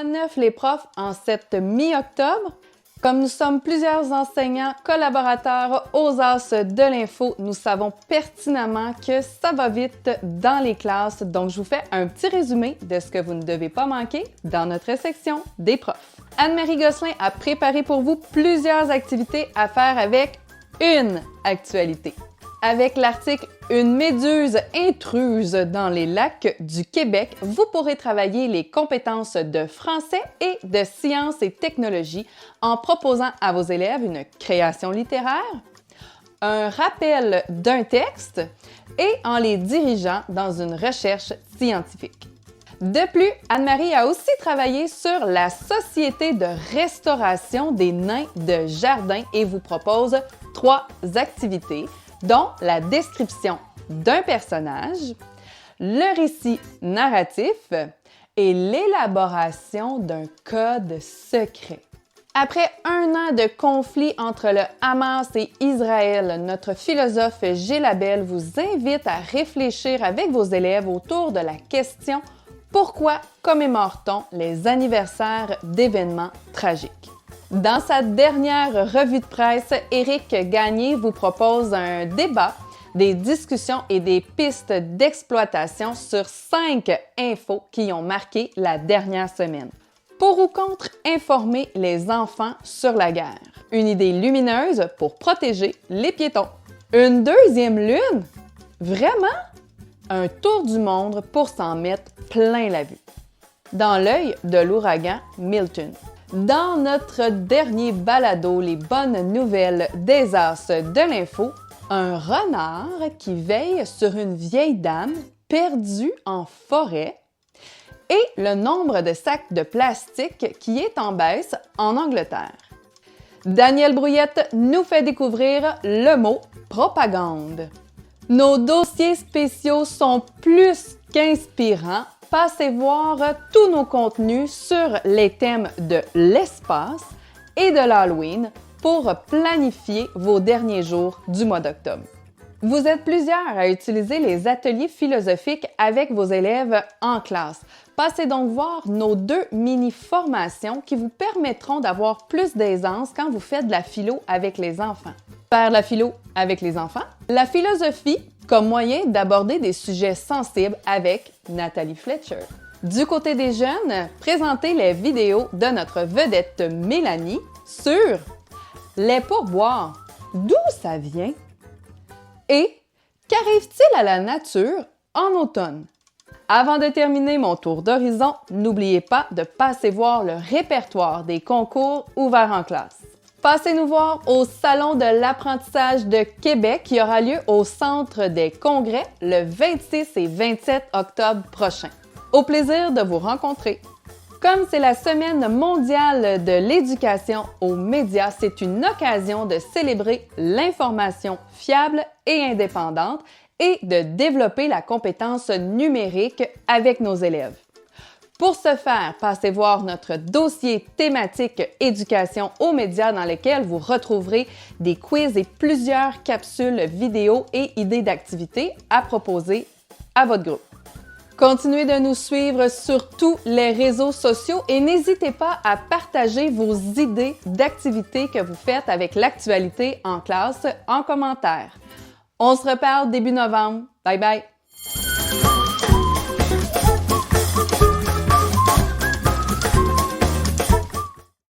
quoi neuf les profs en cette mi-octobre? Comme nous sommes plusieurs enseignants collaborateurs aux As de l'info, nous savons pertinemment que ça va vite dans les classes, donc je vous fais un petit résumé de ce que vous ne devez pas manquer dans notre section des profs. Anne-Marie Gosselin a préparé pour vous plusieurs activités à faire avec une actualité. Avec l'article « Une méduse intruse dans les lacs du Québec », vous pourrez travailler les compétences de français et de sciences et technologies en proposant à vos élèves une création littéraire, un rappel d'un texte et en les dirigeant dans une recherche scientifique. De plus, Anne-Marie a aussi travaillé sur la Société de restauration des nains de jardin et vous propose 3 activités, dont la description d'un personnage, le récit narratif et l'élaboration d'un code secret. Après 1 an de conflit entre le Hamas et Israël, notre philosophe Gilles Labelle vous invite à réfléchir avec vos élèves autour de la question « Pourquoi commémore-t-on les anniversaires d'événements tragiques ?» Dans sa dernière revue de presse, Éric Gagné vous propose un débat, des discussions et des pistes d'exploitation sur 5 infos qui ont marqué la dernière semaine. Pour ou contre informer les enfants sur la guerre? Une idée lumineuse pour protéger les piétons. Une 2e lune? Vraiment? Un tour du monde pour s'en mettre plein la vue. Dans l'œil de l'ouragan Milton. Dans notre dernier balado, les bonnes nouvelles des As de l'info, un renard qui veille sur une vieille dame perdue en forêt et le nombre de sacs de plastique qui est en baisse en Angleterre. Daniel Brouillette nous fait découvrir le mot propagande. Nos dossiers spéciaux sont plus qu'inspirants. Passez voir tous nos contenus sur les thèmes de l'espace et de l'Halloween pour planifier vos derniers jours du mois d'octobre. Vous êtes plusieurs à utiliser les ateliers philosophiques avec vos élèves en classe. Passez donc voir nos 2 mini-formations qui vous permettront d'avoir plus d'aisance quand vous faites de la philo avec les enfants. Faire la philo avec les enfants, la philosophie comme moyen d'aborder des sujets sensibles avec Nathalie Fletcher. Du côté des jeunes, présentez les vidéos de notre vedette Mélanie sur les pourboires, d'où ça vient et qu'arrive-t-il à la nature en automne. Avant de terminer mon tour d'horizon, n'oubliez pas de passer voir le répertoire des concours ouverts en classe. Passez nous voir au Salon de l'apprentissage de Québec qui aura lieu au Centre des congrès le 26 et 27 octobre prochain. Au plaisir de vous rencontrer! Comme c'est la Semaine mondiale de l'éducation aux médias, c'est une occasion de célébrer l'information fiable et indépendante et de développer la compétence numérique avec nos élèves. Pour ce faire, passez voir notre dossier thématique éducation aux médias dans lequel vous retrouverez des quiz et plusieurs capsules vidéo et idées d'activités à proposer à votre groupe. Continuez de nous suivre sur tous les réseaux sociaux et n'hésitez pas à partager vos idées d'activités que vous faites avec l'actualité en classe en commentaire. On se reparle début novembre. Bye bye!